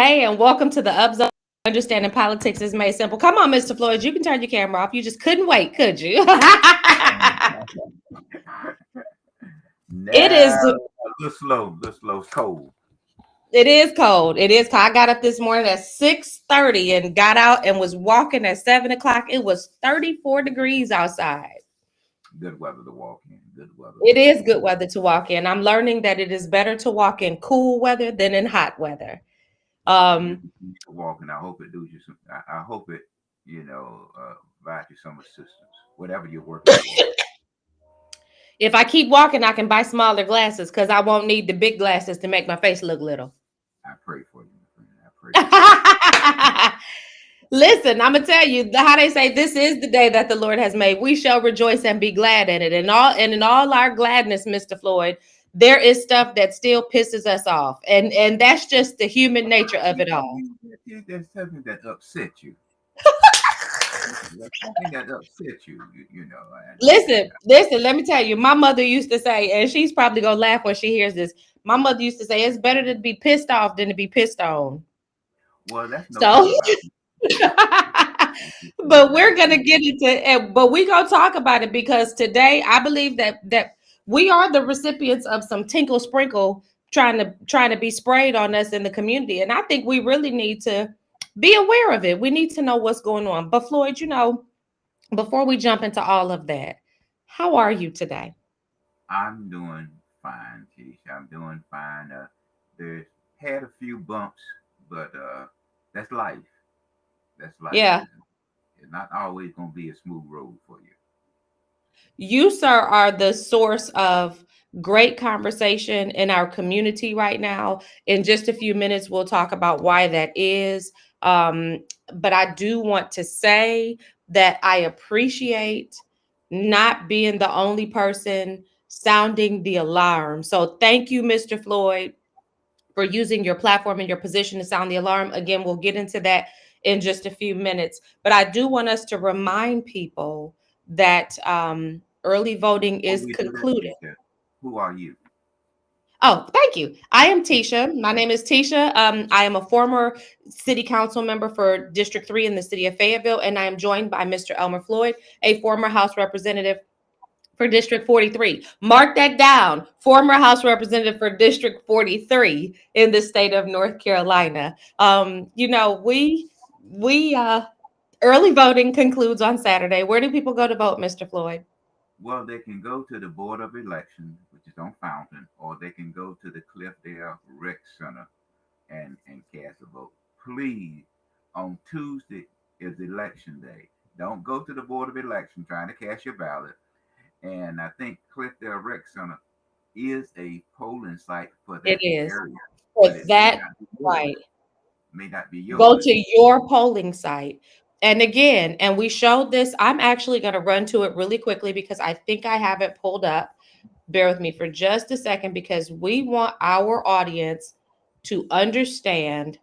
Hey, and welcome to the Up Zone. Understanding politics is made simple. Come on, Mr. Floyd. You can turn your camera off. You just couldn't wait, could you? It is. Nah, a little slow, It's cold. It is cold. It is cold. I got up this morning at 6:30 and got out and was walking at 7 o'clock. It was 34 degrees outside. Good weather to walk in. Good weather to It walk is in. good weather to walk in. I'm learning that it is better to walk in cool weather than in hot weather. Well, you Um, continue to walk, and I hope it do you some. I hope it, provide you some assistance, whatever you're working towards. if I keep walking, I can buy smaller glasses because I won't need the big glasses to make my face look little. I pray for you, my friend. I pray for you. Listen, I'm gonna tell you how they say this is the day that the Lord has made. We shall rejoice and be glad in it. And in all our gladness, Mr. Floyd, there is stuff that still pisses us off. And that's just the human nature of it all. There's something that upset you. There's something that upset you. Listen, let me tell you, my mother used to say, and she's probably gonna laugh when she hears this. My mother used to say it's better to be pissed off than to be pissed on. Well, that's no So doubt about it. but we're gonna get into but we gonna talk about it because today I believe that we are the recipients of some tinkle sprinkle trying to be sprayed on us in the community. And I think we really need to be aware of it. We need to know what's going on. But Floyd, before we jump into all of that, how are you today? I'm doing fine, Keisha. I'm doing fine. There's had a few bumps, but that's life. That's life. Yeah. It's not always going to be a smooth road for you. You, sir, are the source of great conversation in our community right now. In just a few minutes, we'll talk about why that is. But I do want to say that I appreciate not being the only person sounding the alarm. So thank you, Mr. Floyd, for using your platform and your position to sound the alarm. Again, we'll get into that in just a few minutes. But I do want us to remind people that early voting Before is we do that, concluded. Keisha, who are you? Oh, thank you. I am Tisha. My name is Tisha. I am a former city council member for District 3 in the city of Fayetteville, and I am joined by Mr. Elmer Floyd, a former House representative for District 43. Mark that down. Former House Representative for District 43 in the state of North Carolina. We early voting concludes on Saturday. Where do people go to vote, Mr. Floyd? Well, they can go to the Board of Elections, which is on Fountain, or they can go to the Cliffdale Rec Center and cast a vote. Please, on Tuesday is election day. Don't go to the Board of Election trying to cast your ballot. And I think Cliffdale Rec Center is a polling site for It that is. area, For but it may that, not be right. yours. May not be Go yours. to your polling site. And again, and we showed this. I'm actually going to run to it really quickly because I think I have it pulled up. Bear with me for just a second because we want our audience to understand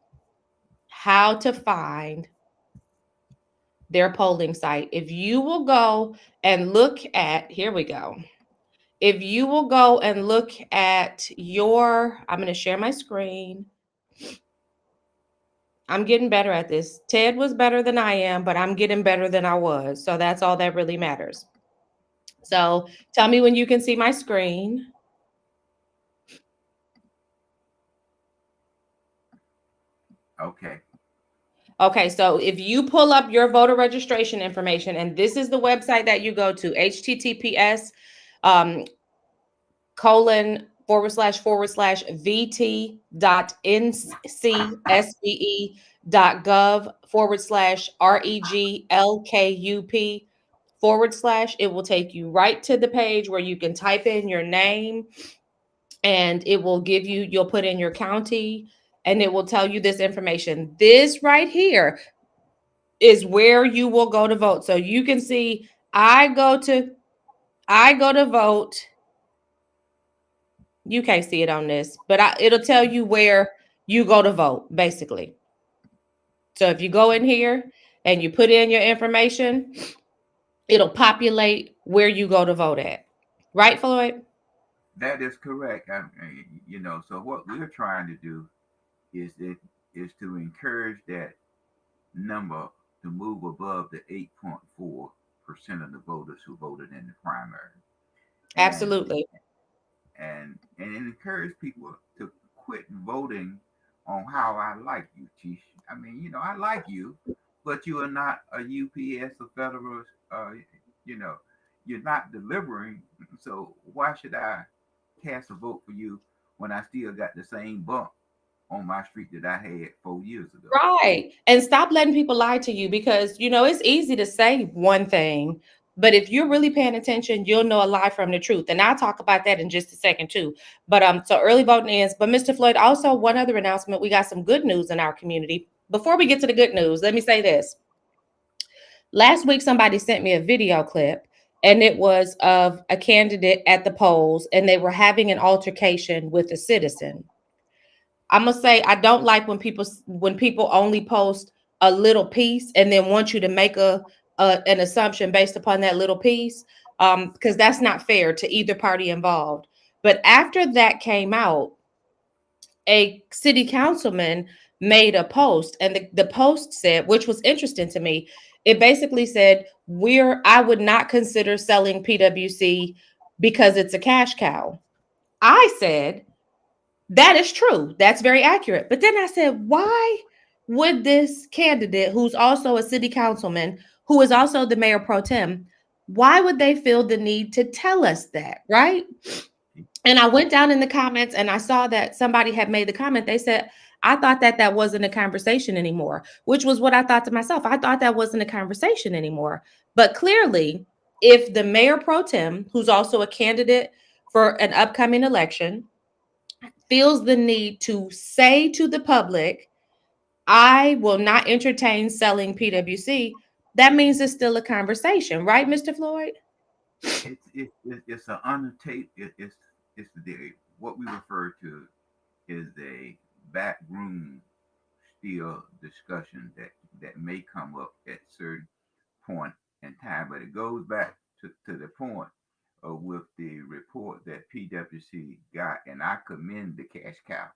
how to find their polling site. If you will go and look at, here we go. If you will go and look at I'm going to share my screen. I'm getting better at this. Ted was better than I am, but I'm getting better than I was. So that's all that really matters. So tell me when you can see my screen. Okay. Okay, so if you pull up your voter registration information, and this is the website that you go to, https colon / vt dot ncsbe.gov /reglkup / it will take you right to the page where you can type in your name, and it will give you, you'll put in your county, and it will tell you this information. This right here is where you will go to vote. So you can see I go to vote. You can't see it on this, but it'll tell you where you go to vote, basically. So if you go in here and you put in your information, it'll populate where you go to vote at. Right, Floyd? That is correct. So what we're trying to do is that is to encourage that number to move above the 8.4% of the voters who voted in the primary. And Absolutely. and encourage people to quit voting on how I like you, Chief. I mean, I like you, but you are not a UPS or federal. You know, you're not delivering. So why should I cast a vote for you when I still got the same bump on my street that I had 4 years ago? Right. And stop letting people lie to you because, it's easy to say one thing, but if you're really paying attention, you'll know a lie from the truth. And I'll talk about that in just a second too. But so early voting ends. But Mr. Floyd, also one other announcement. We got some good news in our community. Before we get to the good news, let me say this. Last week somebody sent me a video clip and it was of a candidate at the polls and they were having an altercation with a citizen. I'm gonna say I don't like when people only post a little piece and then want you to make an assumption based upon that little piece, because that's not fair to either party involved. But after that came out, a city councilman made a post, and the post said, which was interesting to me, it basically said, I would not consider selling PWC because it's a cash cow. I said, that is true. That's very accurate. But then I said, why would this candidate, who's also a city councilman, who is also the mayor pro tem, why would they feel the need to tell us that? Right. And I went down in the comments and I saw that somebody had made the comment. They said, I thought that wasn't a conversation anymore, which was what I thought to myself. I thought that wasn't a conversation anymore. But clearly, if the mayor pro tem, who's also a candidate for an upcoming election, feels the need to say to the public, I will not entertain selling PWC, that means it's still a conversation, right, Mr. Floyd? It's an unattained. It's the what we refer to is a backroom still discussion that may come up at certain point in time, but it goes back to the point with the report that PWC got, and I commend the cash cow.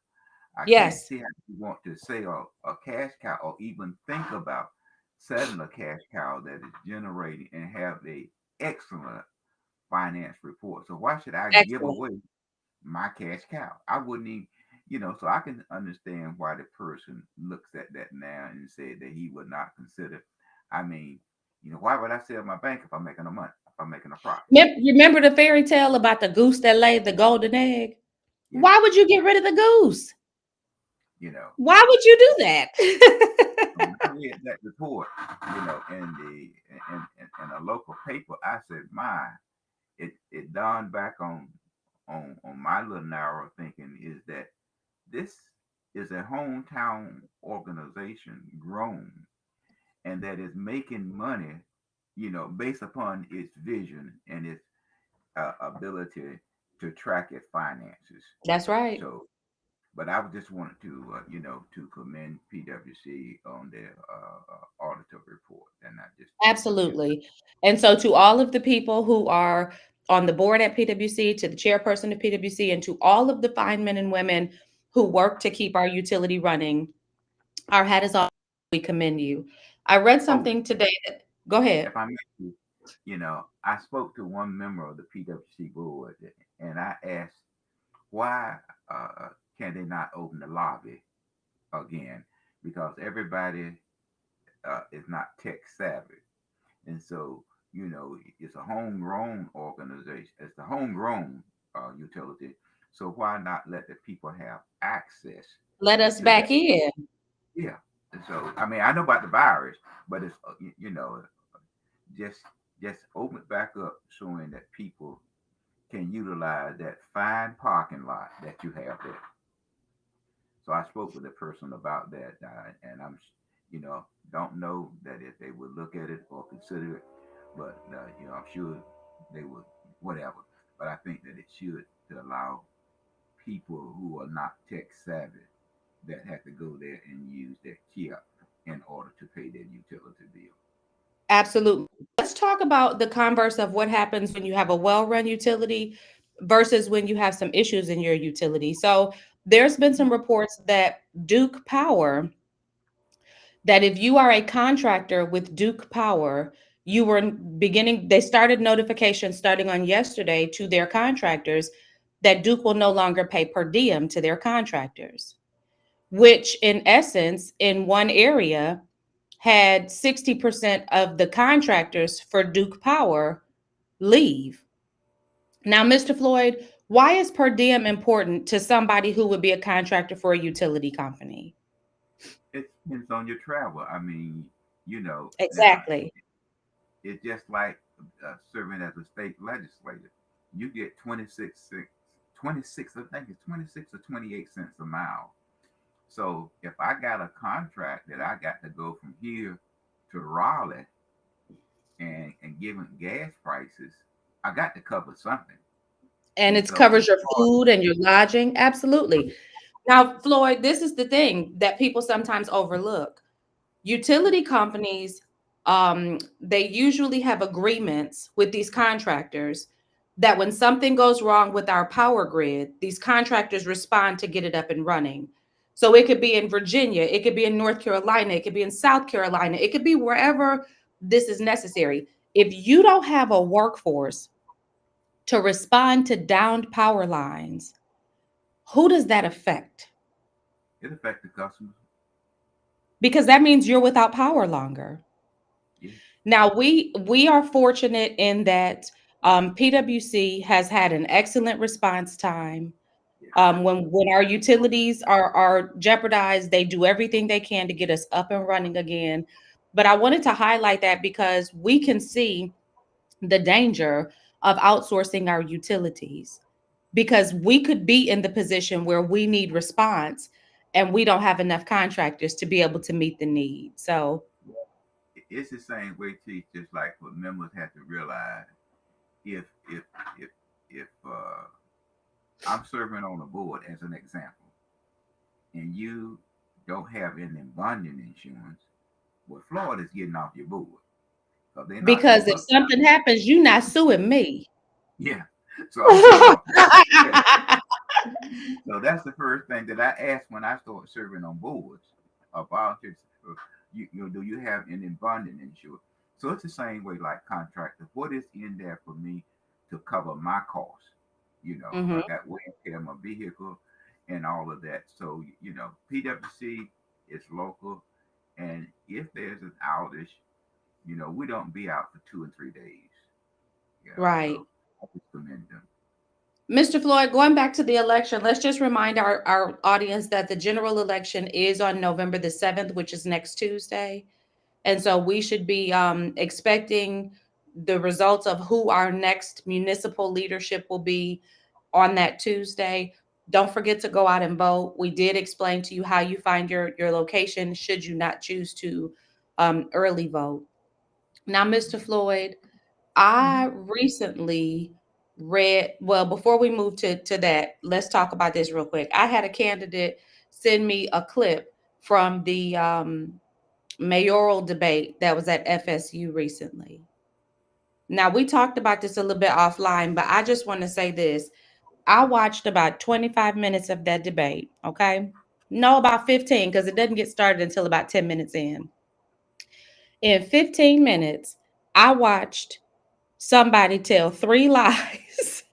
I can't Yes, see how you want to sell a cash cow or even think about selling a cash cow that is generating and have a excellent finance report. So why should I give excellent. away my cash cow? I wouldn't even, so I can understand why the person looks at that now and said that he would not consider. I mean, why would I sell my bank if I'm making a money, if I'm making a profit? Remember the fairy tale about the goose that laid the golden egg? Yeah, Why would you get rid of the goose? you know. Why would you do So when that? I read that report, in a local paper, I said, my, it dawned back on my little narrow thinking is that this is a hometown organization grown and that is making money, based upon its vision and its ability to track its finances. That's right. So, but I just wanted to, to commend PwC on their auditor report, and I just want to give them. Absolutely. And so, to all of the people who are on the board at PwC, to the chairperson of PwC, and to all of the fine men and women who work to keep our utility running, our hat is off. We commend you. I read Oh, something today that, go ahead. if I may, I spoke to one member of the PwC board, and I asked why can they not open the lobby again? Because everybody is not tech savvy. And so, it's a homegrown organization. It's a homegrown utility. So why not let the people have access Let us to that? back in. Yeah. And so, I mean, I know about the virus, but it's just just open it back up, showing that people can utilize that fine parking lot that you have there. So I spoke with a person about that, and don't know that if they would look at it or consider it, but I'm sure they would, whatever. But I think that it should to allow people who are not tech savvy that have to go there and use their kiosk in order to pay their utility bill. Absolutely. Let's talk about the converse of what happens when you have a well run utility versus when you have some issues in your utility. So, There's been some reports that Duke Power, that if you are a contractor with Duke Power, you were beginning, they started notifications starting on yesterday to their contractors that Duke will no longer pay per diem to their contractors, which in essence, in one area, had 60% of the contractors for Duke Power leave. Now, Mr. Floyd, why is per diem important to somebody who would be a contractor for a utility company? It depends on your travel. I mean, now Exactly. it's just like serving as a state legislator. You get 26 cents, 26, I think it's 26 or 28 cents a mile. So if I got a contract that I got to go from here to Raleigh and given gas prices, I got to cover something. And And it so covers as your far food and your lodging. Absolutely. Now, Floyd, this is the thing that people sometimes overlook. Utility companies, they usually have agreements with these contractors that when something goes wrong with our power grid, these contractors respond to get it up and running. So it could be in Virginia, it could be in North Carolina, it could be in South Carolina, it could be wherever this is necessary. If you don't have a workforce to respond to downed power lines, who does that affect? it affects the customers. Because that means you're without power longer. Yes, Now we are fortunate in that PwC has had an excellent response time. yes. When our utilities are jeopardized, they do everything they can to get us up and running again. But I wanted to highlight that because we can see the danger of outsourcing our utilities, because we could be in the position where we need response and we don't have enough contractors to be able to meet the need. So, It's the same way, Chief. Just like what members have to realize, if if if if I'm serving on a board as an example, and you don't have any abundant insurance, well, Florida's getting off your board because they're not gonna because if hook you. something happens, you're not suing me. Yeah, so I'm getting off your board. Yeah. So that's the first thing that I ask when I start serving on boards about this. Do you have an abundant insurance? So it's the same way like contractor. What is in there for me to cover my costs? If I Mhm. got wear and tear on my vehicle and all of that. So PwC is local, and if there's an outage, we don't be out for 2 and 3 days. Right. So I just commend them. Mr. Floyd, going back to the election, let's just remind our audience that the general election is on November the 7th, which is next Tuesday. And so we should be expecting the results of who our next municipal leadership will be on that Tuesday. Don't forget to go out and vote. We did explain to you how you find your location should you not choose to early vote. Now, Mr. Floyd, I recently read, well, before we move to that, let's talk about this real quick. I had a candidate send me a clip from the mayoral debate that was at FSU recently. Now, we talked about this a little bit offline, but I just want to say this. I watched about 25 minutes of that debate, okay? No, about 15, because it doesn't get started until about 10 minutes in. In 15 minutes, I watched somebody tell three lies.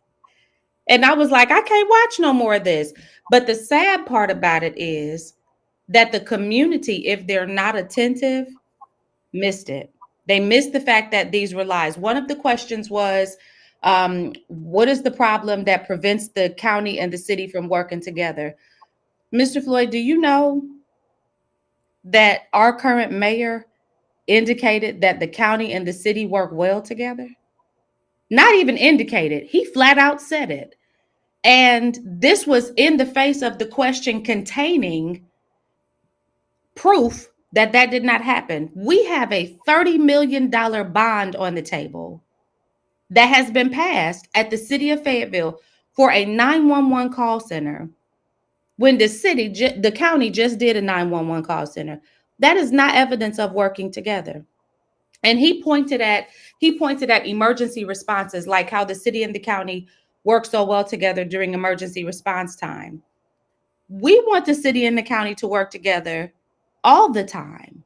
And I was like, I can't watch no more of this. But the sad part about it is that the community, if they're not attentive, missed it. They missed the fact that these were lies. One of the questions was, what is the problem that prevents the county and the city from working together? Mr. Floyd, do you know that our current mayor indicated that the county and the city work well together? Not even indicated, he flat out said it. And this was in the face of the question containing proof that that did not happen. We have a $30 million bond on the table that has been passed at the city of Fayetteville for a 911 call center when the county just did a 911 call center. That is not evidence of working together. And he pointed at emergency responses, like how the city and the county work so well together during emergency response time. We want the city and the county to work together all the time,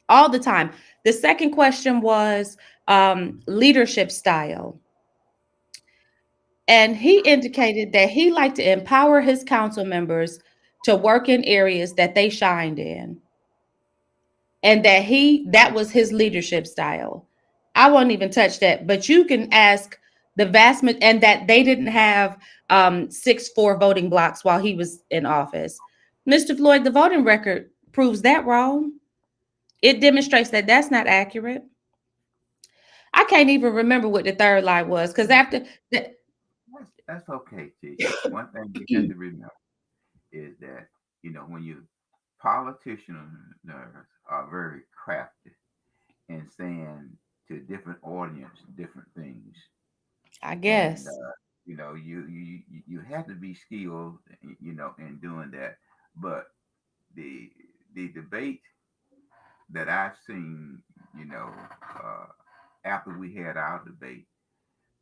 all the time. The second question was leadership style. And he indicated that he liked to empower his council members to work in areas that they shined in, and that was his leadership style. I won't even touch that, but you can ask the and that they didn't have 6-4 voting blocks while he was in office. Mr. Floyd, the voting record proves that wrong. It demonstrates that that's not accurate. I can't even remember what the third lie was because after that, That's okay, T. One thing you have to remember is that, when you politicians are very crafty and saying to different audience different things, I and guess. you have to be skilled, in doing that. But the the debate that I've seen, you know, uh, after we had our debate,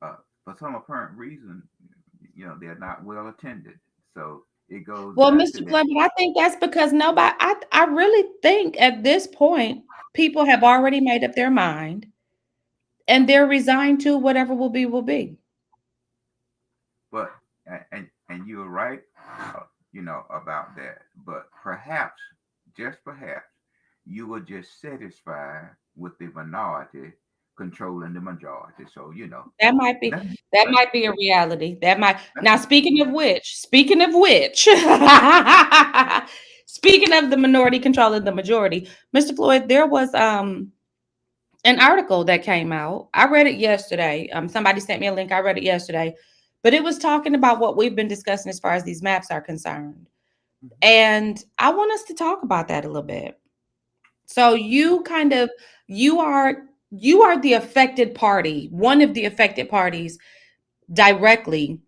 uh, for some apparent reason, they're not well attended. So it goes Well, back to Mr. that. Fleming, I think that's because nobody, I really think at this point, people have already made up their mind and they're resigned to whatever will be, will be. But and you're right, about that. But perhaps, just perhaps, you were just satisfied with the minority controlling the majority. So That might be, nothing. that might be a reality. That might, now Nothing. speaking of which, speaking of the minority controlling the majority, Mr. Floyd, there was an article that came out. I read it yesterday. Somebody sent me a link. I read it yesterday, but it was talking about what we've been discussing as far as these maps are concerned. Mhm. And I want us to talk about that a little bit. So you are you are the affected party, one of the affected parties directly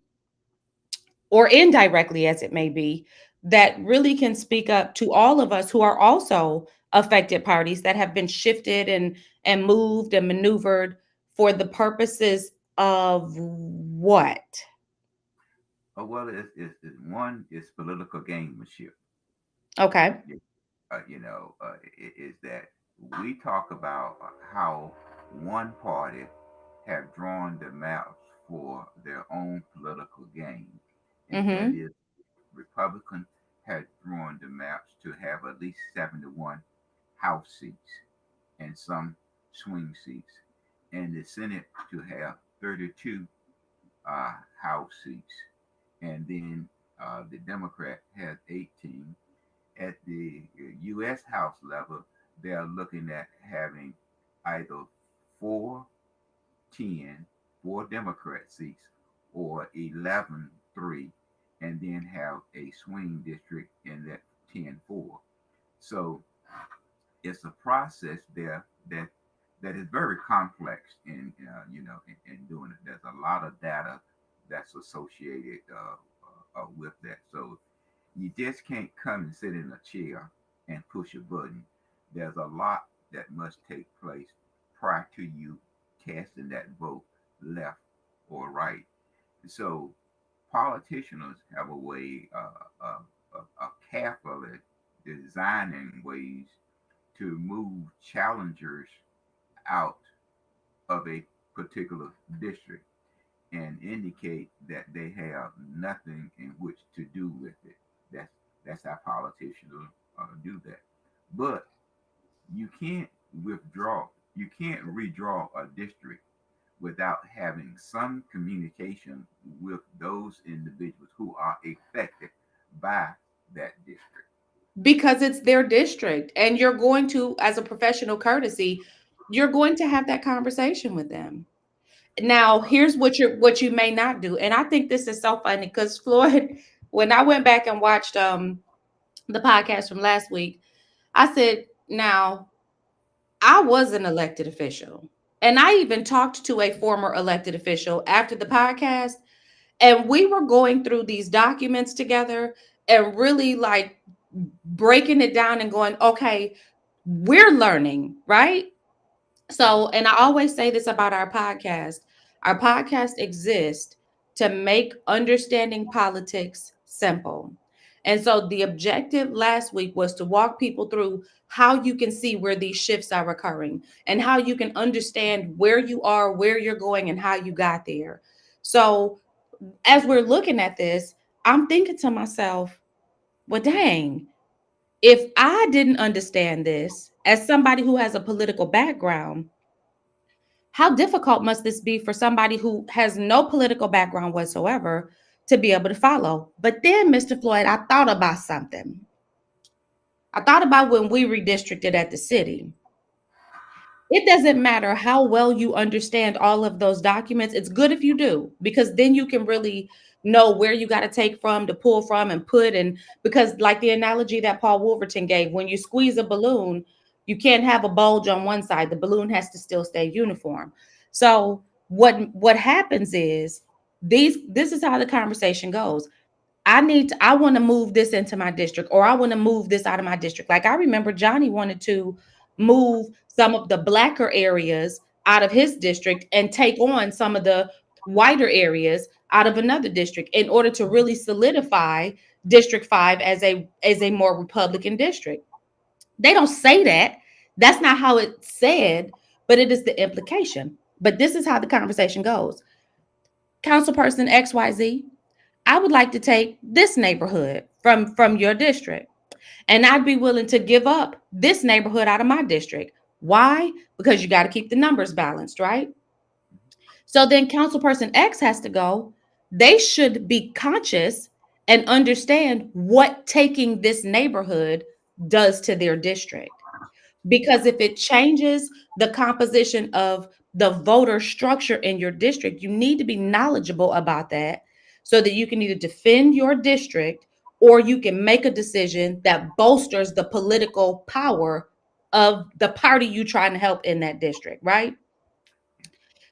or indirectly as it may be, that really can speak up to all of us who are also affected parties that have been shifted and moved and maneuvered for the purposes of what? Oh well, one is political gamemanship. Okay. Is that we talk about how one party have drawn the maps for their own political gain, and that Mhm. is Republicans had drawn the maps to have at least 71 House seats and some swing seats, and the Senate to have 32 uh, House seats, and then the Democrat has 18. At the U.S. House level, they're looking at having either four 10, four Democrat seats, or 11 3, and then have a swing district in that 10-4. So it's a process there that is very complex in doing it. There's a lot of data that's associated with that. So you just can't come and sit in a chair and push a button. There's a lot that must take place prior to you casting that vote left or right. So politicians have a way of carefully designing ways to move challengers out of a particular district and indicate that they have nothing in which to do with it. That's that's how politicians do that. But you can't withdraw. You can't redraw a district without having some communication with those individuals who are affected by that district. Because it's their district and you're going to, as a professional courtesy, you're going to have that conversation with them. Now, here's what you may not do. And I think this is so funny because Floyd, when I went back and watched the podcast from last week, I said, now I was an elected official. And I even talked to a former elected official after the podcast. And we were going through these documents together and really like breaking it down and going, okay, we're learning, right? So, and I always say this about our podcast. Our podcast exists to make understanding politics simple. And so the objective last week was to walk people through how you can see where these shifts are occurring and how you can understand where you are, where you're going, and how you got there. So as we're looking at this, I'm thinking to myself, well, dang, if I didn't understand this as somebody who has a political background, how difficult must this be for somebody who has no political background whatsoever to be able to follow? But then, Mr. Floyd, I thought about something. I thought about when we redistricted at the city. It doesn't matter how well you understand all of those documents. It's good if you do, because then you can really know where you got to take from to pull from and put. And because, like the analogy that Paul Wolverton gave, when you squeeze a balloon, you can't have a bulge on one side. The balloon has to still stay uniform. So what happens is this is how the conversation goes. I want to move this into my district, or I want to move this out of my district. Like I remember Johnny wanted to move some of the blacker areas out of his district and take on some of the whiter areas out of another district in order to really solidify District 5 as a more Republican district. They don't say that. That's not how it's said, but it is the implication. But this is how the conversation goes. Councilperson XYZ, I would like to take this neighborhood from your district, and I'd be willing to give up this neighborhood out of my district. Why? Because you got to keep the numbers balanced, right? So then Councilperson X has to go. They should be conscious and understand what taking this neighborhood does to their district. Because if it changes the composition of the voter structure in your district, you need to be knowledgeable about that so that you can either defend your district or you can make a decision that bolsters the political power of the party you trying to help in that district, right?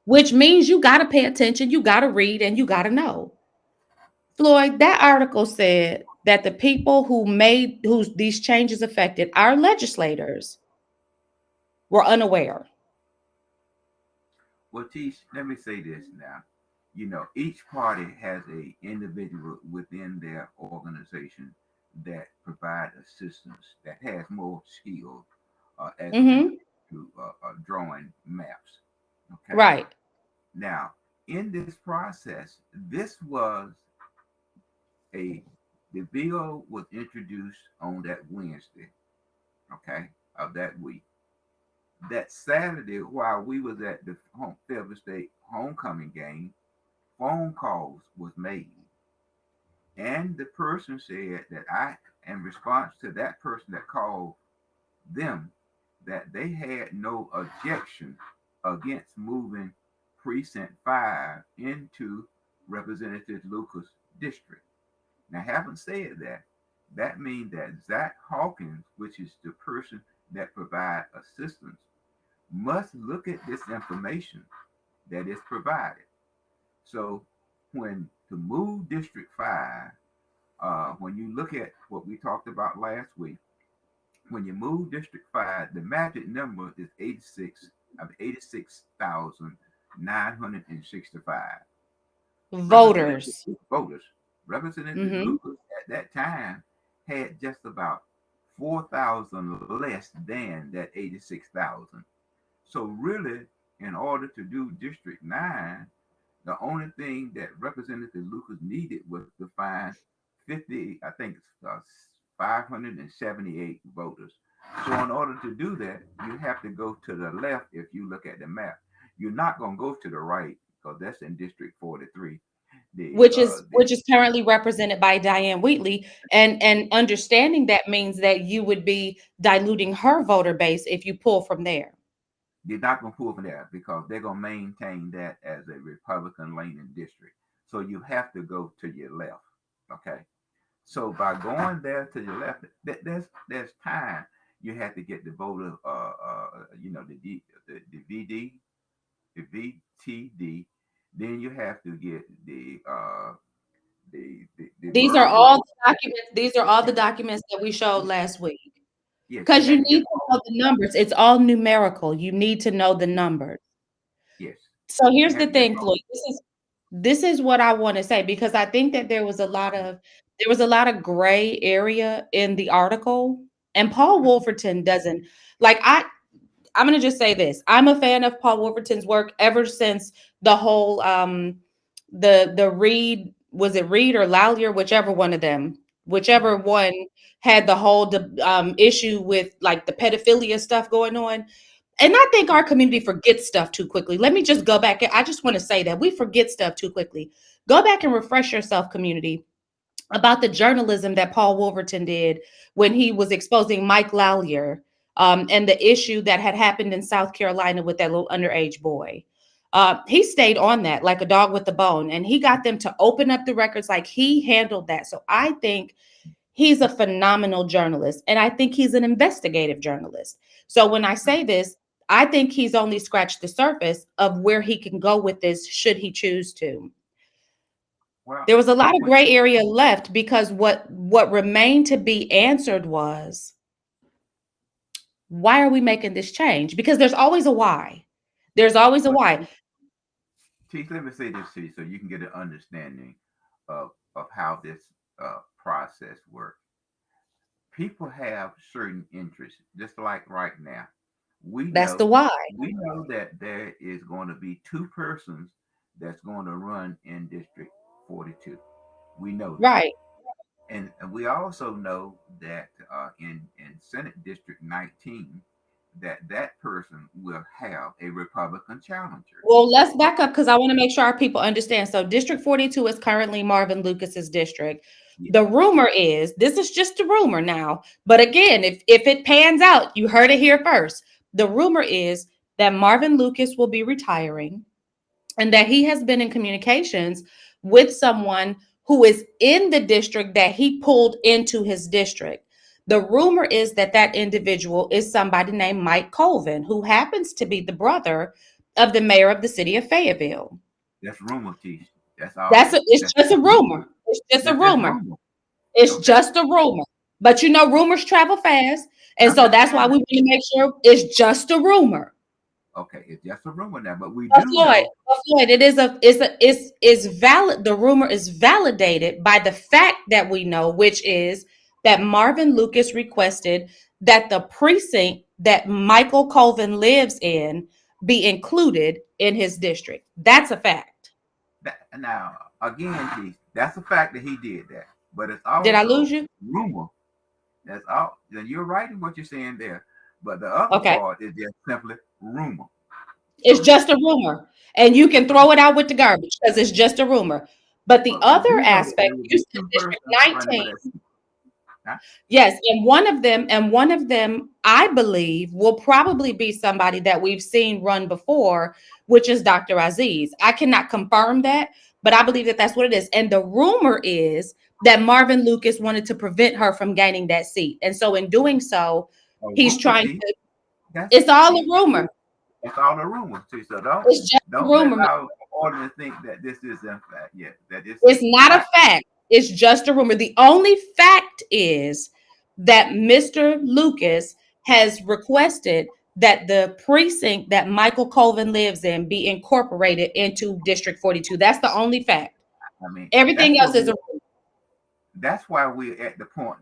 Which means you got to pay attention, you got to read, and you got to know. Floyd, that article said that the people whose these changes affected, our legislators, were unaware. Well, Teach, let me say this now. Each party has a individual within their organization that provide assistance that has more skill as it Mm-hmm. relates to drawing maps. Okay. Right. Now, in this process, this was a the bill was introduced on that Wednesday, okay, of that week. That Saturday, while we was at the Fayetteville State homecoming game, phone calls was made, and the person said that in response to that person that called them, that they had no objection against moving precinct 5 into Representative Lucas' district. Now, having said that, that means that Zach Hawkins, which is the person that provide assistance, must look at this information that is provided. So, when to move District 5, when you look at what we talked about last week, when you move District 5, the magic number is 86,965. Representative Voters. voters. Representative Mm-hmm. Lucas at that time had just about 4,000 less than that 86,000. So really, in order to do District 9, the only thing that Representative Lucas needed was to find 50, I think, 578 voters. So in order to do that, you have to go to the left if you look at the map. You're not going to go to the right because that's in District 43. Which is currently represented by Diane Wheatley, and understanding that means that you would be diluting her voter base if you pull from there. You're not going to pull from there because they're going to maintain that as a Republican leaning district. So you have to go to your left. Okay. So by going there to your left, there's time. You have to get the voter, the VD, the VTD. Then you have to get the These are verbal. all the documents. These are all the documents that we showed last week. Yes, you Because you have to need get to all. know the numbers. It's all numerical. You need to know the numbers. Yes, So you here's have the to get thing, all. Floyd. This is what I want to say, because I think that there was a lot of There was a lot of gray area in the article, and Paul Mhm. Wolverton doesn't like I'm going to just say this. I'm a fan of Paul Wolverton's work ever since the whole the Reed, was it Reed or Lallier, whichever one of them, whichever Right. one had the whole issue with like the pedophilia stuff going on. And I think our community forgets stuff too quickly. Let me just go back. I just want to say that we forget stuff too quickly. Go back and refresh yourself, community, about the journalism that Paul Wolverton did when he was exposing Mike Lallier, and the issue that had happened in South Carolina with that little underage boy. He stayed on that like a dog with a bone, and he got them to open up the records. Like, he handled that. So I think he's a phenomenal journalist, and I think he's an investigative journalist. So when I say this, I think he's only scratched the surface of where he can go with this should he choose to. Well, There was a lot of when gray area left because what remained to be answered was, why are we making this change? Because there's always a why. There's always a but why. Teach, let me say this to you so you can get an understanding of how this process works. People have certain interests, just like right now. We That's the know why. we know that there is going to be two persons that's going to run in District 42. We know that. Right. And we also know that in Senate District 19, that person will have a Republican challenger. Well, let's back up because I want to make sure our people understand. So, District 42 is currently Marvin Lucas's district. Yeah, The rumor is, this is just a rumor now, but again, if it pans out, you heard it here first. The rumor is that Marvin Lucas will be retiring, and that he has been in communications with someone who is in the district that he pulled into his district. The rumor is that that individual is somebody named Mike Colvin, who happens to be the brother of the mayor of the city of Fayetteville. that's rumor, Teach. That's all. It's That's just a just rumor. rumor. It's just a That's just rumor. rumor. It's Okay. just a rumor. But you know, rumors travel fast. And I'm so just that's saying why we that. want to make sure it's just a rumor. Okay, it's just a rumor now, but we But do Floyd, know. it is is valid. The rumor is validated by the fact that we know, which is that Marvin Lucas requested that the precinct that Michael Colvin lives in be included in his district. That's a fact. That, now, again, Keith, that's a fact that he did that, but it's Did I lose also you? rumor. That's all. You're right in what you're saying there, but the other Okay. part is just simply rumor. It's So just a rumor. And you can just a throw it out with the garbage because it's just a rumor. But the but we other do know that aspect, there will you be said two District persons running for 19. that seat. Huh? Yes, and one of them, I believe, will probably be somebody that we've seen run before, which is Dr. Aziz. I cannot confirm that, but I believe that that's what it is. And the rumor is that Marvin Lucas wanted to prevent her from gaining that seat, and so in doing so, A he's rumor, trying T. to. That's It's all a T. rumor. It's all a rumor, T. So It's just a don't let rumor. our audience think that this is in fact. Yeah, that this is It's not a not. fact. It's just a rumor. The only fact is that Mr. Lucas has requested that the precinct that Michael Colvin lives in be incorporated into District 42. That's the only fact. I mean, Everything else is a rumor. that's why we're at the point.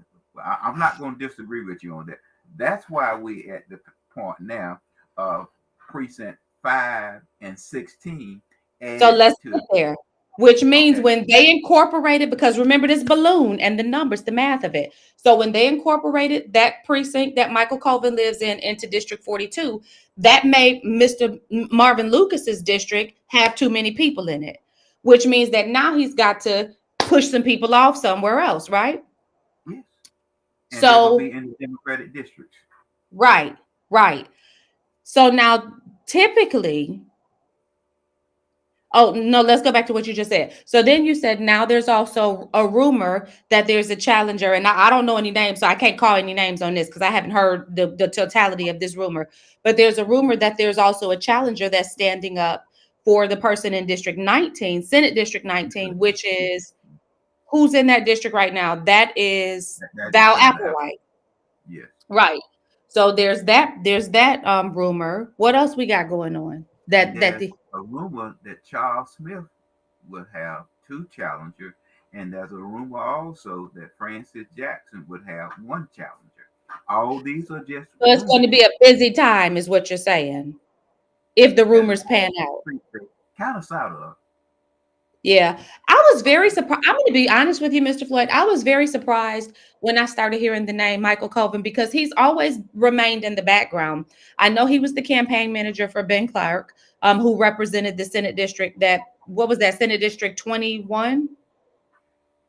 I'm not going to disagree with you on that. That's why we're at the point now of precinct 5 and 16 So added let's to. get there. Which means Okay, when they incorporated, because remember this balloon and the numbers, the math of it. So when they incorporated that precinct that Michael Colvin lives in into District 42, that made Mr. Marvin Lucas's district have too many people in it, which means that now he's got to push some people off somewhere else, right? yes, and they're going to be So, in the Democratic districts. right, right. So now typically, oh, no, let's go back to what you just said. So then you said now there's also a rumor that there's a challenger, and I don't know any names, so I can't call any names on this because I haven't heard the totality of this rumor. But there's a rumor that there's also a challenger that's standing up for the person in District 19, Senate District 19, which is who's in that district right now? That is That is Val Senator Apple. Applewhite. Yes, Right. So there's that rumor. What else we got going on? and That there's the a rumor that Charles Smith will have two challengers, And there's a rumor also that Francis Jackson would have one challenger. All these are just So it's going to rumors. be a busy time, is what you're saying, if the As a rumors pan out. kind of sort of. Yeah, I was very Okay. surprised. I'm going to be honest with you, Mr. Floyd. I was very surprised when I started hearing the name Michael Coven because he's always remained in the background. I know he was the campaign manager for Ben Clark, who represented the Senate district that, what was that, Senate District 21?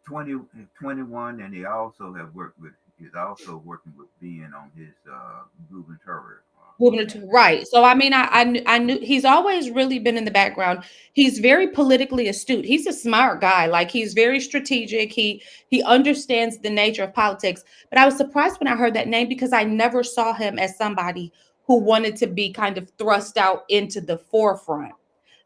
20, 21, and he also have worked with. He's also working with being on his gubernatorial campaign. Right. So I mean, I knew he's always really been in the background. He's very politically astute. He's a smart guy. Like he's very strategic. He understands the nature of politics. But I was surprised when I heard that name because I never saw him as somebody who wanted to be kind of thrust out into the forefront.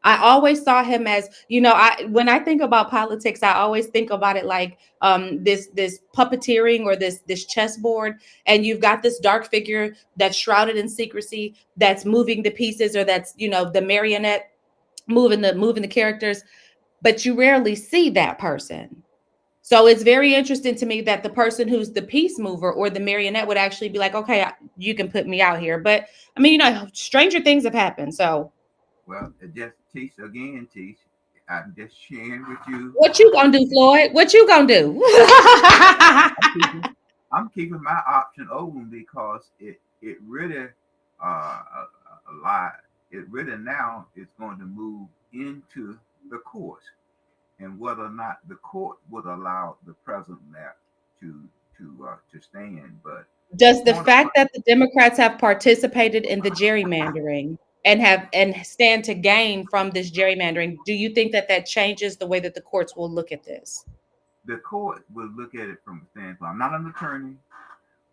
I always saw him as, I when I think about politics, I always think about it like this puppeteering or this chessboard, and you've got this dark figure that's shrouded in secrecy, that's moving the pieces, or that's the marionette moving the characters, but you rarely see that person. So it's very interesting to me that the person who's the piece mover or the marionette would actually be like, okay, you can put me out here. But I mean, stranger things have happened. So Well, just teach again, teach. I'm just sharing with you. what you gonna do, Floyd? What you gonna do? I'm keeping, I'm keeping my option open because it really a lot. It really now is going to move into the courts and whether or not the court would allow the president there to to stand. But the Does the point of fact that the Democrats have participated in the gerrymandering and stand to gain from this gerrymandering, do you think that that changes the way that the courts will look at this? the court will look at it from a standpoint. I'm not an attorney.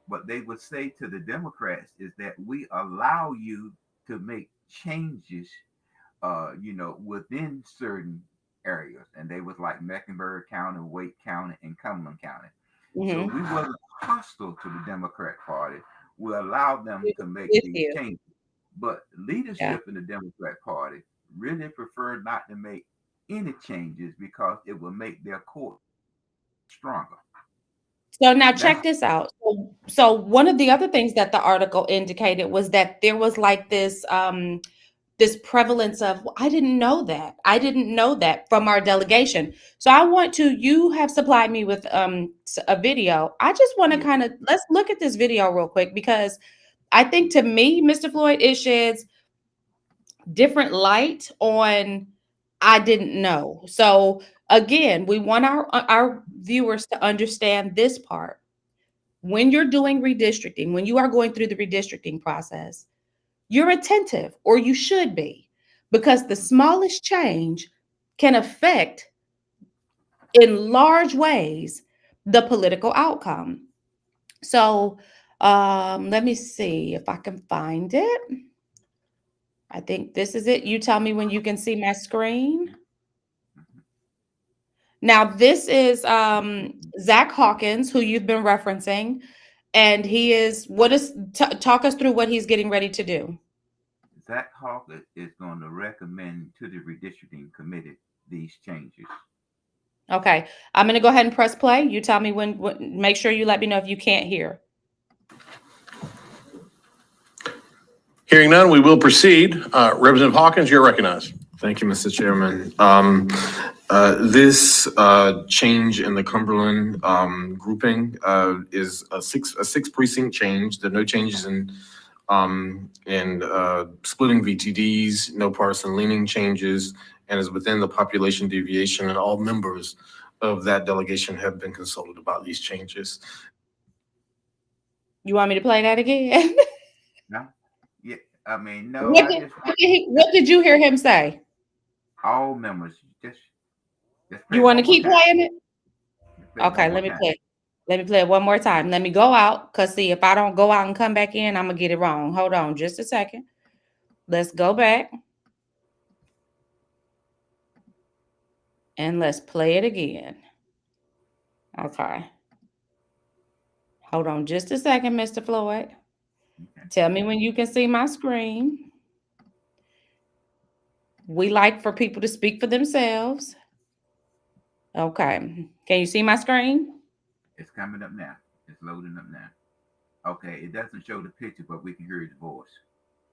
What they would say to the Democrats is that we allow you to make changes, within certain areas, and they was like Mecklenburg County, Wake County, and Cumberland County. So Hmm. we wasn't hostile to the Democrat Party. We allowed them to make With these you. changes, but Yeah. leadership in the Democrat Party really preferred not to make any changes because it would make their court stronger. So now That's check this out. So one of the other things that the article indicated was that there was like this prevalence of, "Well, I didn't know that. I didn't know that," from our delegation. So I want to, you have supplied me with a video. I just want to yeah. kind of, let's look at this video real quick because I think to me, Mr. Floyd, it sheds different light on I didn't know. So again, we want our viewers to understand this part. When you're doing redistricting, when you are going through the redistricting process, you're attentive, or you should be, because the smallest change can affect in large ways the political outcome. So let me see if I can find it. I think this is it. You tell me when you can see my screen. Now, this is Zach Hawkins, who you've been referencing, and he is, talk us through what he's getting ready to do. Zach Hawker is going to recommend to the redistricting committee these changes. Okay, I'm going to go ahead and press play. You tell me make sure you let me know if you can't hear. Hearing none, we will proceed. Representative Hawkins, you're recognized. Thank you, Mr. Chairman. This change in the Cumberland grouping is a six precinct change. There are no changes in splitting VTDs, no partisan leaning changes, and is within the population deviation, and all members of that delegation have been consulted about these changes. You want me to play that again? No, yeah, I mean, no, what, I did, just what, did he, what did you hear him say? all members just play You it want to one more keep time. playing it? Just play it one Okay, more time. let me play it one more time. Let me go out, because see, if I don't go out and come back in, I'm gonna get it wrong. Hold on just a second. Let's go back and let's play it again. Okay. Hold on just a second, Mr. Floyd. Okay. Tell me when you can see my screen. We like for people to speak for themselves. Okay. Can you see my screen? It's coming up now. It's loading up now. Okay, it doesn't show the picture, but we can hear his voice.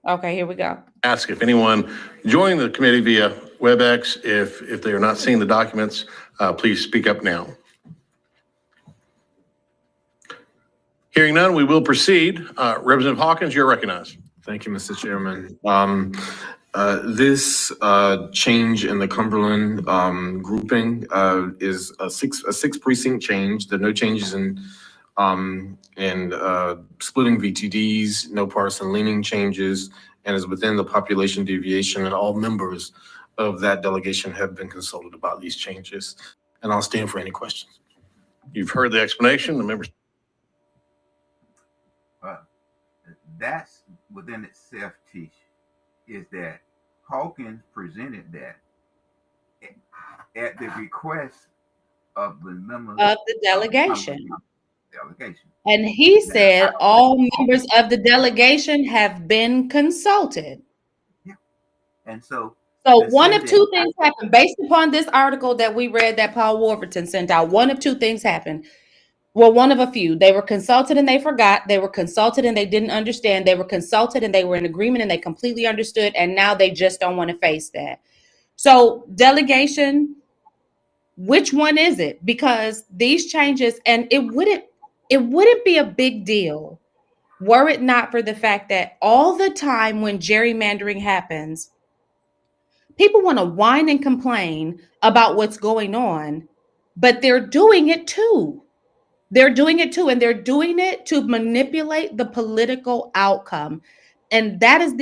Okay, here we go. Ask if anyone joining the committee via WebEx, if they are not seeing the documents, please speak up now. Hearing none, we will proceed. Representative Hawkins, you're recognized. Thank you, Mr. Chairman. This change in the Cumberland grouping is a six precinct change. There are no changes in splitting VTDs, no partisan leaning changes, and is within the population deviation, and all members of that delegation have been consulted about these changes. And I'll stand for any questions. You've heard the explanation. The members. That's within itself, Tish, is that Hawkins presented that at the request of the members Of the delegation. Delegation. And he Now, said all members of the delegation have been consulted. Yeah. And so one of two things happened based upon this article that we read that Paul Warburton sent out. One of two things happened. Well, one of a few. They were consulted and they forgot. They were consulted and they didn't understand. They were consulted and they were in agreement and they completely understood. And now they just don't want to face that. So delegation, which one is it? Because these changes, and it wouldn't be a big deal were it not for the fact that all the time when gerrymandering happens, people want to whine and complain about what's going on, but they're doing it too. They're doing it too, and they're doing it to manipulate the political outcome. And that's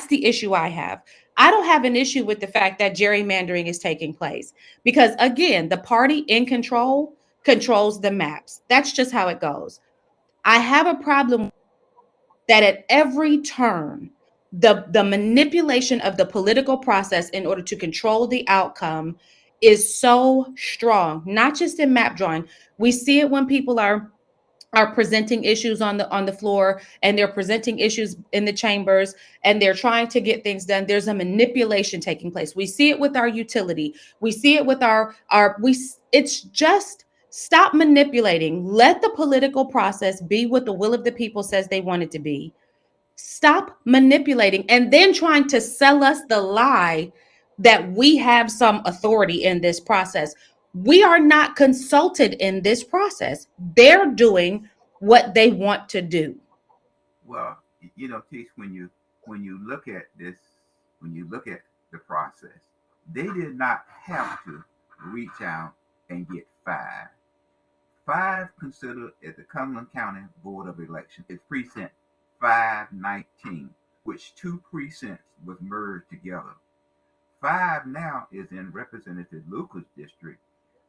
the issue I have. I don't have an issue with the fact that gerrymandering is taking place because, again, the party in control controls the maps. That's just how it goes. I have a problem that at every turn, the manipulation of the political process in order to control the outcome is so strong, not just in map drawing. We see it when people are presenting issues on the floor, and they're presenting issues in the chambers, and they're trying to get things done. There's a manipulation taking place. We see it with our utility. We see it with it's just stop manipulating. Let the political process be what the will of the people says they want it to be. Stop manipulating and then trying to sell us the lie that we have some authority in this process. We are not consulted in this process. They're doing what they want to do. Well, Tish, when you look at this, when you look at the process, they did not have to reach out and get five. Five considered at the Cumberland County Board of Election is precinct 519, which two precincts was merged together. 5 now is in Representative Lucas' district,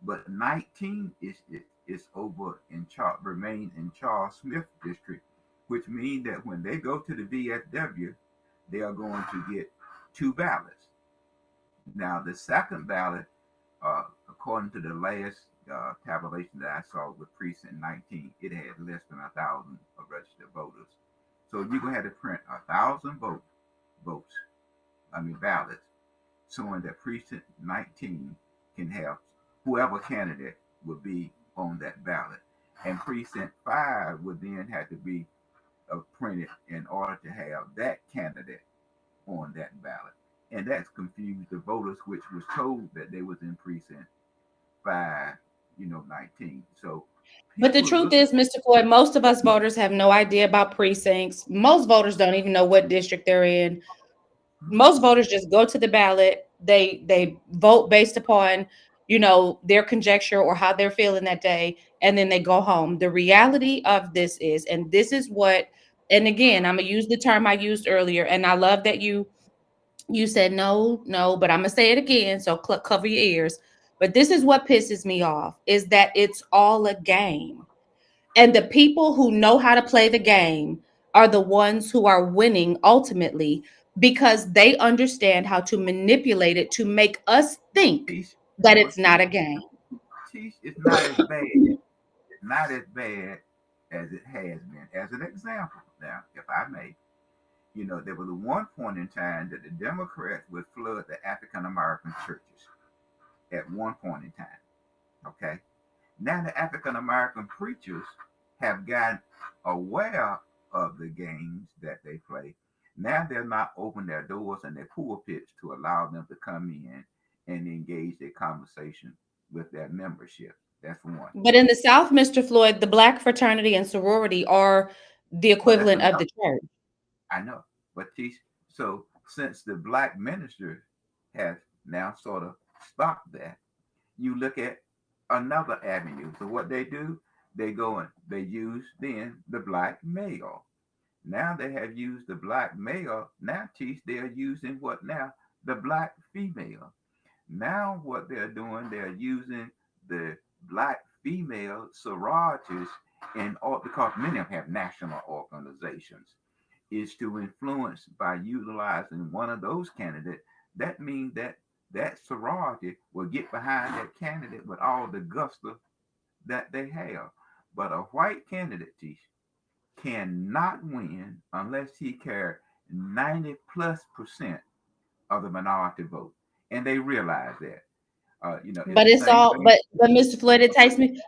but 19 is over in remain in Charles Smith district, which means that when they go to the VFW, they are going to get two ballots. Now, the second ballot, according to the last tabulation that I saw with precinct 19, it had less than 1,000 registered voters. So you're gonna have to print 1,000 ballots, showing that precinct 19 can have whoever candidate would be on that ballot, and precinct 5 would then have to be printed in order to have that candidate on that ballot, and that's confused the voters, which was told that they was in precinct 5, 19. So. But the truth is, Mr. Floyd, most of us voters have no idea about precincts. Most voters don't even know what district they're in. Most voters just go to the ballot. They vote based upon, their conjecture or how they're feeling that day, and then they go home. The reality of this is, and this is what, and again, I'm gonna use the term I used earlier, and I love that you said no, but I'm gonna say it again, so cover your ears. But this is what pisses me off, is that it's all a game. And the people who know how to play the game are the ones who are winning ultimately, because they understand how to manipulate it to make us think that it's not a game. It's not as bad. It's not as bad as it has been. As an example, now, if I may, there was one point in time that the Democrats would flood the African American churches at one point in time. Okay. Now the African American preachers have gotten aware of the games that they play. Now they're not open their doors and their pulpits to allow them to come in and engage their conversation with their membership. That's one. But in the South, Mr. Floyd, the black fraternity and sorority are the Well, that's equivalent of another. the church. I know, but teach. So since the black minister has now sort of stopped that, you look at another avenue. So what they do, they go and they use then the black male. Now they have used the black male. Now teach they're using what now? The black female. Now what they're doing, they're using the black female sororities in all because many of them have national organizations is to influence by utilizing one of those candidates. That means that that sorority will get behind that candidate with all the gusto that they have. But a white candidate, Tish, cannot win unless he carries 90 plus percent of the minority vote. And they realize that. It's But the it's same all thing. but Mr. Floyd, it takes me.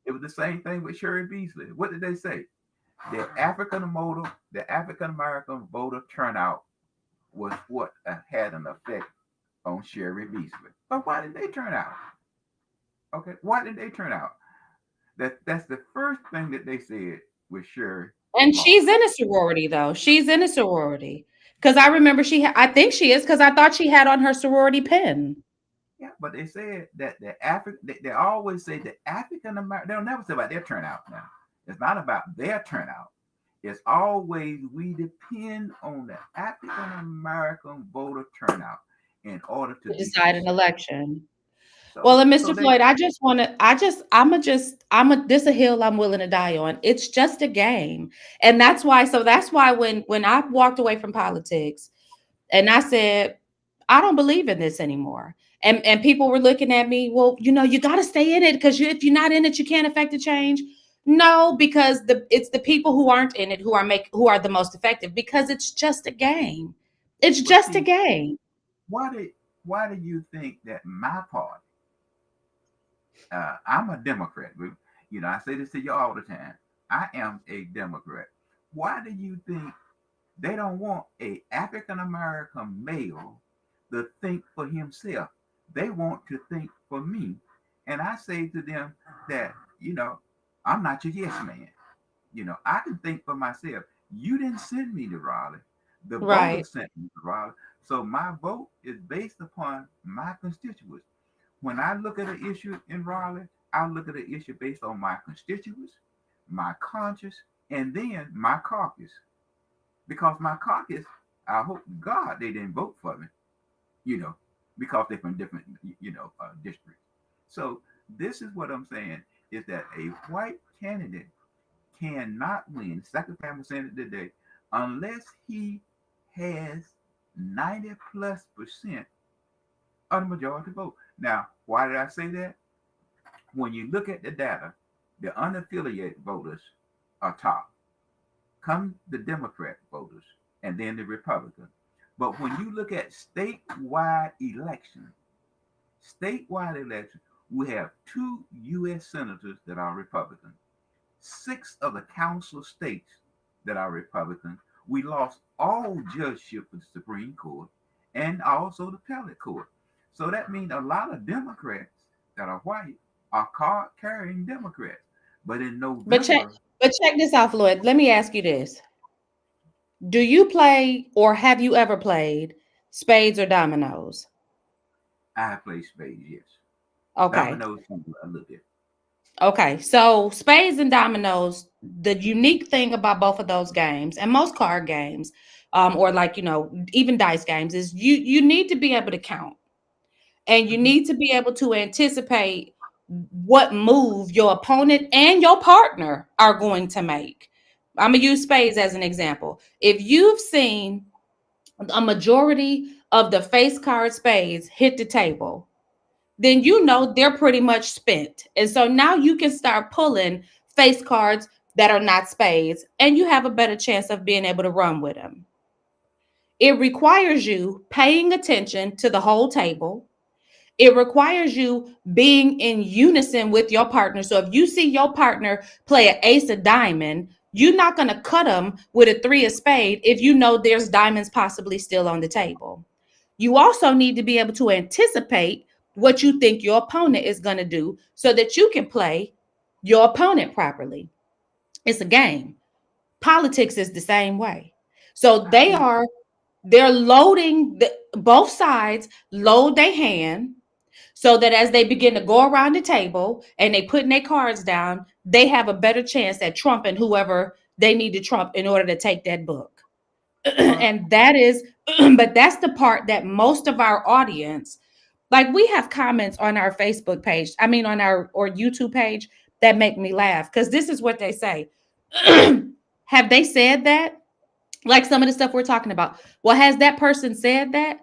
It was the same thing with Sherry Beasley. What did they say? The African American voter turnout was what had an effect on Sherry Beasley. But why did they turn out? Okay, why did they turn out? That's the first thing that they said with Sherry And lost. she's in a sorority though. She's in a sorority. Because I remember I think she is because I thought she had on her sorority pin. Yeah, but they said that they always say the African American. They'll never say about their turnout. Now it's not about their turnout. It's always we depend on the African American voter turnout in order to To be decide an successful. election. Well, So and so Mr. they Floyd, this a hill I'm willing to die on. It's just a game. And that's why when I walked away from politics and I said, I don't believe in this anymore. And people were looking at me, well, you got to stay in it because if you're not in it, you can't affect the change. No, because it's the people who aren't in it who are the most effective because it's just a game. It's but just a see game. why do why do you think that my party? I'm a Democrat. I say this to you all the time. I am a Democrat. Why do you think they don't want a African American male to think for himself? They want to think for me. And I say to them that, I'm not your yes man. I can think for myself. You didn't send me to Raleigh. The Right. voters sent me to Raleigh. So my vote is based upon my constituents. When I look at an issue in Raleigh, I look at an issue based on my constituents, my conscience, and then my caucus. Because my caucus, I hope to God they didn't vote for me, you know, because they're from different, districts. So this is what I'm saying is that a white candidate cannot win, second time I'm saying it today, unless he has 90 plus percent of the majority vote. Now, why did I say that? When you look at the data, the unaffiliated voters are top. Come the Democrat voters and then the Republican. But when you look at statewide election, we have two U.S. senators that are Republican, six of the council states that are Republican. We lost all judgeship for the Supreme Court and also the appellate court. So that means a lot of Democrats that are white are card carrying Democrats. But in But check November, but check this out, Floyd. Let me ask you this. Do you play or have you ever played spades or dominoes? I play spades, yes. Okay. Dominoes a little bit. Okay. So spades and dominoes, the unique thing about both of those games and most card games, or like, even dice games is you need to be able to count and you Mm-hmm. need to be able to anticipate what move your opponent and your partner are going to make. I'm gonna use spades as an example. If you've seen a majority of the face card spades hit the table, then they're pretty much spent. And so now you can start pulling face cards that are not spades, and you have a better chance of being able to run with them. It requires you paying attention to the whole table It requires you being in unison with your partner. So if you see your partner play an ace of diamond, you're not going to cut them with a three of spade if you know there's diamonds possibly still on the table. You also need to be able to anticipate what you think your opponent is going to do so that you can play your opponent properly. It's a game. Politics is the same way. So I think they're loading both sides load their hand so that as they begin to go around the table and they putting their cards down, they have a better chance at trumping whoever they need to trump in order to take that book. well, And that is, but that's the part that most of our audience, like we have comments on our Facebook page, I mean on our or YouTube page that make me laugh because this is what they say. Have they said that? Like some of the stuff we're talking about. Well, has that person said that?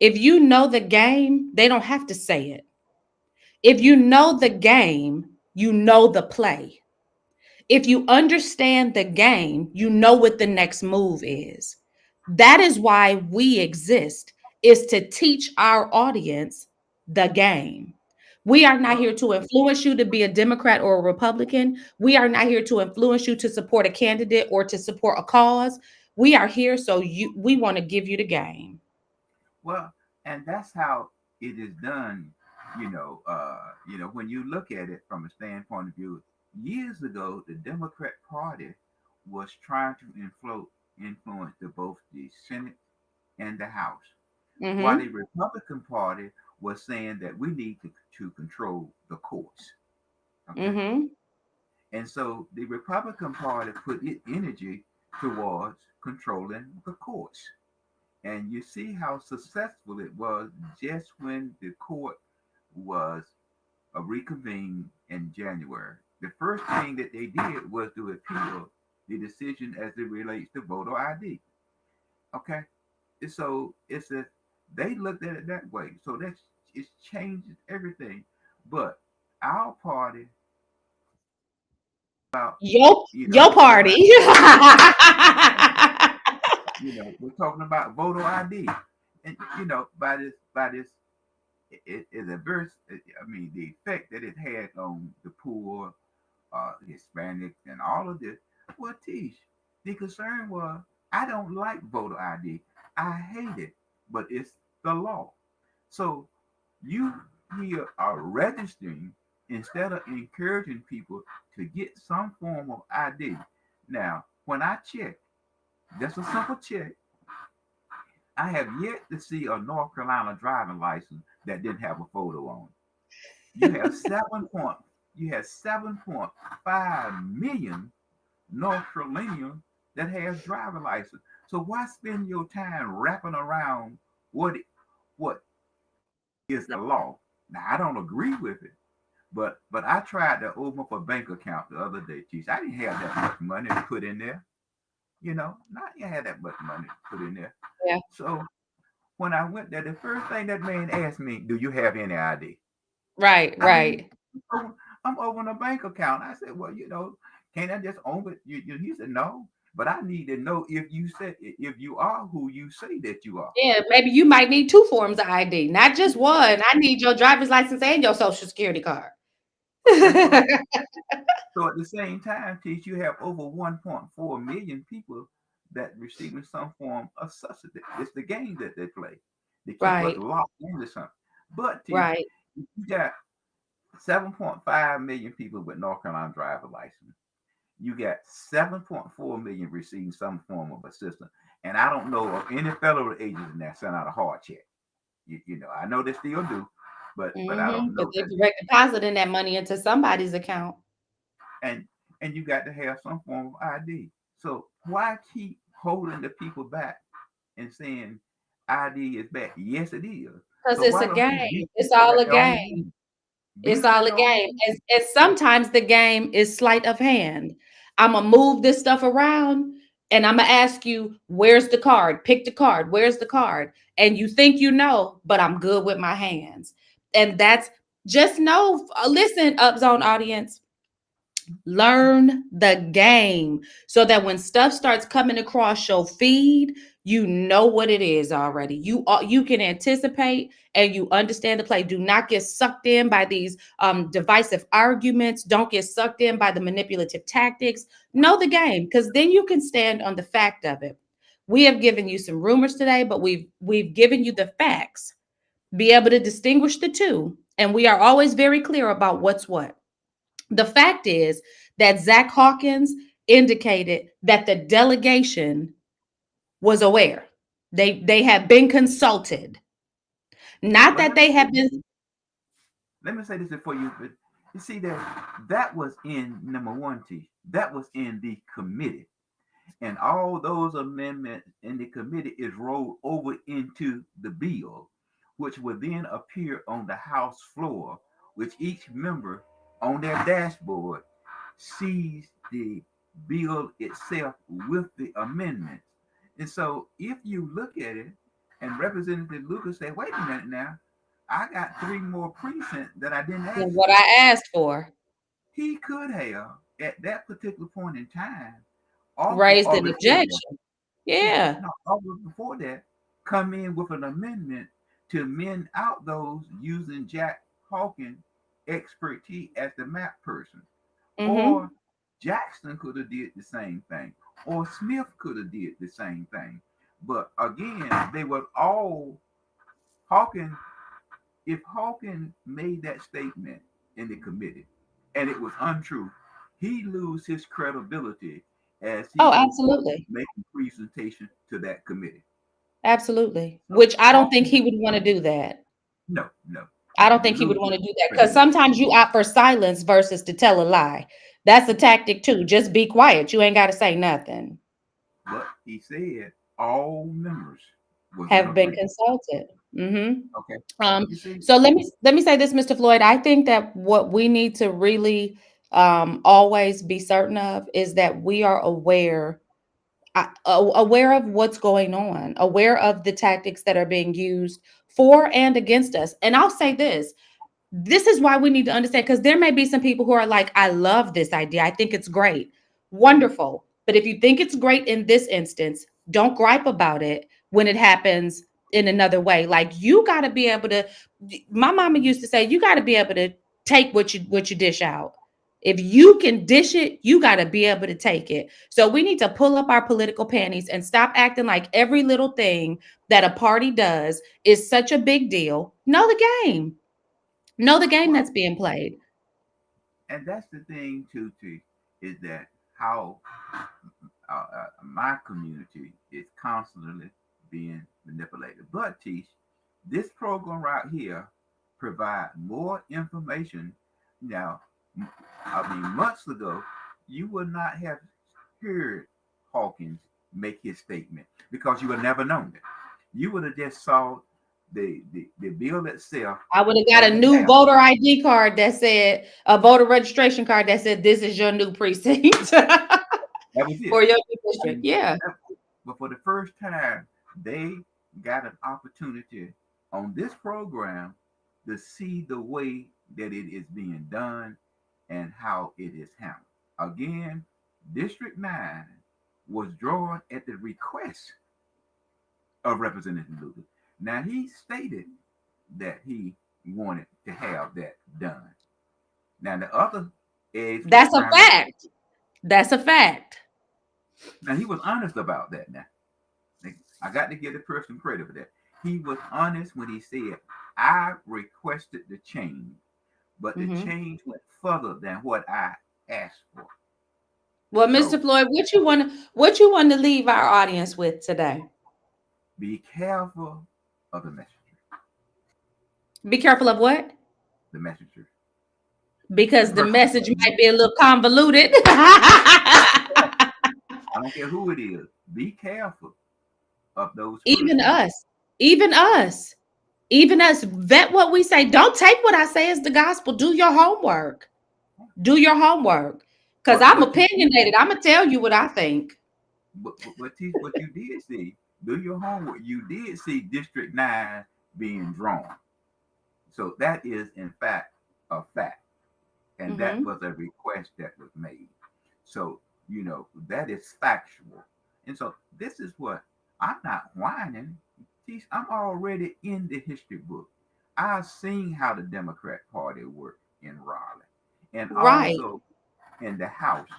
If you know the game, they don't have to say it. If you know the game, you know the play. If you understand the game, you know what the next move is. That is why we exist, is to teach our audience the game. We are not well, here to influence you to be a Democrat or a Republican. We are not here to influence you to support a candidate or to support a cause. We are here so we want to give you the game. well, and that's how it is done. When you look at it from a standpoint of view, years ago, the Democrat Party was trying to influence both the Senate and the House, while the Mhm. Republican Party was saying that we need to control the courts. Okay. Mhm. And so the Republican Party put its energy towards controlling the courts. And you see how successful it was just when the court was reconvened in January. The first thing that they did was to appeal the decision as it relates to voter ID. Okay. So it's a they looked at it that way. So that's it changes everything. But our party about Your voter party. we're talking about voter ID. And by this it is a very I mean the effect that it had on the poor, Hispanics and all of this. Well, Tish, the concern was I don't like voter ID. I hate it, but it's the law. So you here are registering instead of encouraging people to get some form of ID. Now, when I check, just a simple check, I have yet to see a North Carolina driving license that didn't have a photo on it. You have 7.5 million North Carolinians that has driver license. So why spend your time wrapping around what is the law? Now I don't agree with it, but I tried to open up a bank account the other day, Chief. I didn't have that much money to put in there. Not you had that much money to put in there. Yeah. So when I went there, the first thing that man asked me, "Do you have any ID?" Right, I mean, right. I'm opening a bank account. I said, "Well, can't I just open it?" He said, "No, but I need to know if you are who you say that you are." Yeah, maybe you might need two forms of ID, not just one. I need your driver's license and your social security card. And so at the same time, Teach, you have over 1.4 million people that receiving some form of subsidy. It's the game that they play. They keep us Right, locked into something. But Teach, right. you got 7.5 million people with North Carolina driver license. You got 7.4 million receiving some form of assistance. And I don't know of any federal agency that sent out a hard check. I know they still do, but I don't But know they that. direct depositing that money into somebody's account. And and you got to have some form of ID. So why keep holding the people back and saying ID is bad? Yes, it is. Because So it's why a don't you game. beat It's people all at a their own game. game? It's Beat them all at a their own game. game. And sometimes the game is sleight of hand. I'm going to move this stuff around and I'm going to ask you, where's the card? Pick the card. Where's the card? And you think you know, but I'm good with my hands. And that's just know, listen, Up Zone audience, Learn the game so that when stuff starts coming across your feed, you know what it is already. You can anticipate and you understand the play. Do not get sucked in by these divisive arguments. Don't get sucked in by the manipulative tactics. Know the game, because then you can stand on the fact of it. We have given you some rumors today, but we've given you the facts. Be able to distinguish the two, and we are always very clear about what's what. The fact is that Zach Hawkins indicated that the delegation was aware. They have been consulted. Not But that they have been. let me say this before you. But you see that was in number one. That was in the committee, and all those amendments in the committee is rolled over into the bill, which will then appear on the House floor, which each member on their dashboard sees the bill itself with the amendments. And so if you look at it and Representative Lucas said, wait a minute now, I got three more precincts that I didn't ask What for. I asked for. He could have, at that particular point in time, offered Raised or an before that, objection. Yeah. no, offered before that, come in with an amendment to amend out those using Jack Hawkins' expertise as the map person. Mm-hmm. Or Jackson could have did the same thing, or Smith could have did the same thing. But again, they were all Hawkins. If Hawkins made that statement in the committee and it was untrue, he lose his credibility as he Oh, go forward absolutely. making presentation to that committee. Absolutely. So Which I don't think Hawkins, he would want to do that. no, no, I don't you think he would lose want his to do that, because credibility. sometimes you opt for silence versus to tell a lie. That's a tactic too. Just be quiet. You ain't got to say nothing. But he said all members was in Have been agreement. consulted. Mm-hmm. Okay, Um, you see, so let me say this, Mr. Floyd. I think that what we need to really always be certain of is that we are aware of what's going on, aware of the tactics that are being used for and against us. And I'll say this is why we need to understand, because there may be some people who are like, I love this idea. I think it's great. Wonderful. But if you think it's great in this instance, don't gripe about it when it happens in another way. Like, you got to be able to, my mama used to say, you got to be able to take what you dish out. If you can dish it, you got to be able to take it. So we need to pull up our political panties and stop acting like every little thing that a party does is such a big deal. Know the game. Know the game well, that's being played. and that's the thing too, is that how my community is constantly being manipulated. But teach this program right here provide more information. Now, I mean, months ago, you would not have heard Hawkins make his statement because you would never known it. You would have just saw the bill itself I would have got as a a new map. voter ID card that said, a voter registration card that said, this is your new precinct That was it. or your new district. And Yeah. but for the first time, they got an opportunity on this program to see the way that it is being done and how it is handled. Again, District 9 was drawn at the request of Representative Lucas. Now, he stated that he wanted to have that done. Now, the other eggs was That's a scrambled. fact. That's a fact. Now, he was honest about that. Now, I got to give the person credit for that. He was honest when he said, I requested the change, but the Mhm. change went further than what I asked for. Well, Mr. So Floyd, what you want to leave our audience with today? be careful of the messenger. Be careful of what? The messenger. The Because the person message saying might it. be a little convoluted. I don't care who it is. Be careful of those Even persons. us, even us, even us, vet what we say. Don't take what I say as the gospel. Do your homework. Do your homework. Because But I'm what you did, opinionated. I'm going to tell you what I think. but teach what you did see. Do your homework. You did see District 9 being drawn. So that is in fact a fact. and that Mm-hmm. was a request that was made. So, that is factual. And so this is what I'm not whining. Geez, I'm already in the history book. I've seen how the Democrat Party worked in Raleigh and Right. also in the House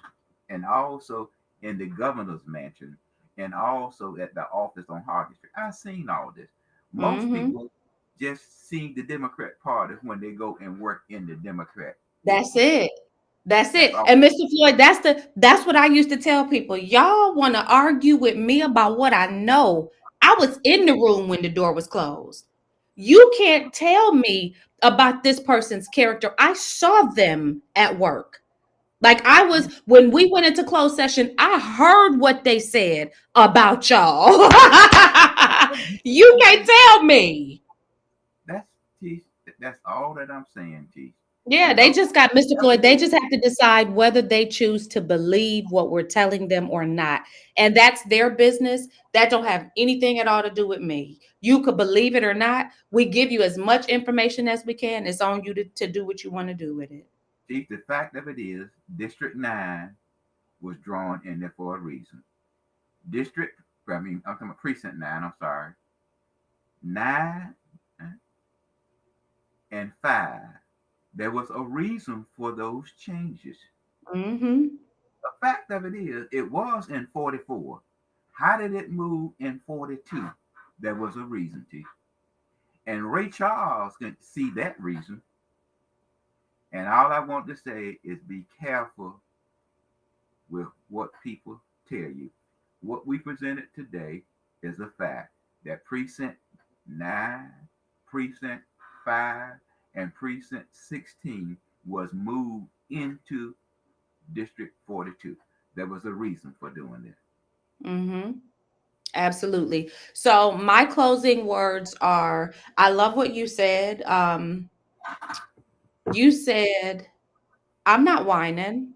and also in the governor's mansion and also at the office on Harvey Street. I've seen all this. Most Mm-hmm. people just see the Democrat Party when they go and work in the Democrat That's building. it. That's That's it. all. And Mr. Floyd, that's what I used to tell people. Y'all want to argue with me about what I know. I was in the room when the door was closed. You can't tell me about this person's character. I saw them at work. Like I was when we went into closed session, I heard what they said about y'all. You can't tell me. That's T. That's all that I'm saying, T. Yeah, You they know, just got Mr. that's Floyd. They what just have to decide whether they choose to believe what we're telling them or not. And that's their business. That don't have anything at all to do with me. You could believe it or not. We give you as much information as we can. It's on you to do what you want to do with it. Chief. The fact of it is, District 9 was drawn in there for a reason. I'm talking about Precinct 9. I'm sorry, 9 and 5. There was a reason for those changes. Mm-hmm. The fact of it is, it was in 44. How did it move in 42? There was a reason, T. And Ray Charles can see that reason. And all I want to say is be careful with what people tell you. What we presented today is a fact that Precinct 9, Precinct 5, and Precinct 16 was moved into District 42. There was a reason for doing this. Mm-hmm. Absolutely. So my closing words are I love what you said. You said I'm not whining.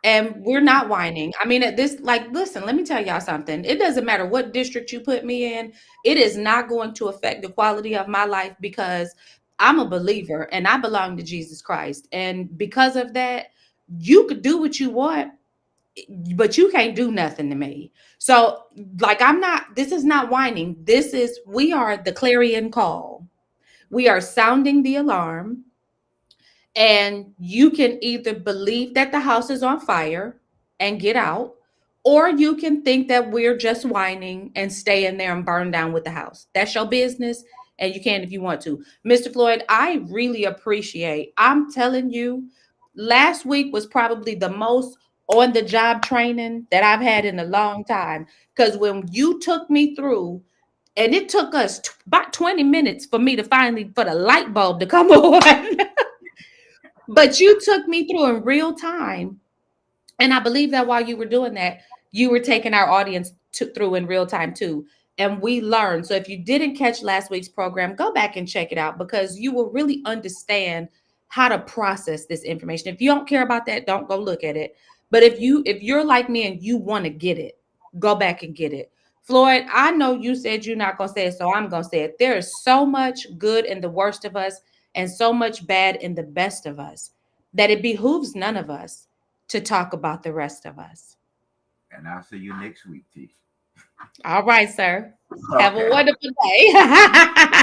And we're not whining. I mean, at this, like, listen, let me tell y'all something. It doesn't matter what district you put me in, it is not going to affect the quality of my life because I'm a believer and I belong to Jesus Christ. And because of that, you could do what you want, but you can't do nothing to me. So, like, this is not whining. We are the clarion call. We are sounding the alarm. And you can either believe that the house is on fire and get out, or you can think that we're just whining and stay in there and burn down with the house. That's your business. And you can if you want to. Mr. Floyd, I really appreciate, I'm telling you, last week was probably the most on the job training that I've had in a long time. Because when you took me through, and it took us about 20 minutes for me to finally, for the light bulb to come on. But you took me through in real time. And I believe that while you were doing that, you were taking our audience through in real time too. And we learned. So if you didn't catch last week's program, go back and check it out because you will really understand how to process this information. If you don't care about that, don't go look at it. But if you're like me and you want to get it, go back and get it. Floyd, I know you said you're not gonna say it, so I'm gonna say it. There is so much good in the worst of us and so much bad in the best of us that it behooves none of us to talk about the rest of us. And I'll see you next week, T. All right, sir. Have a Okay. wonderful day.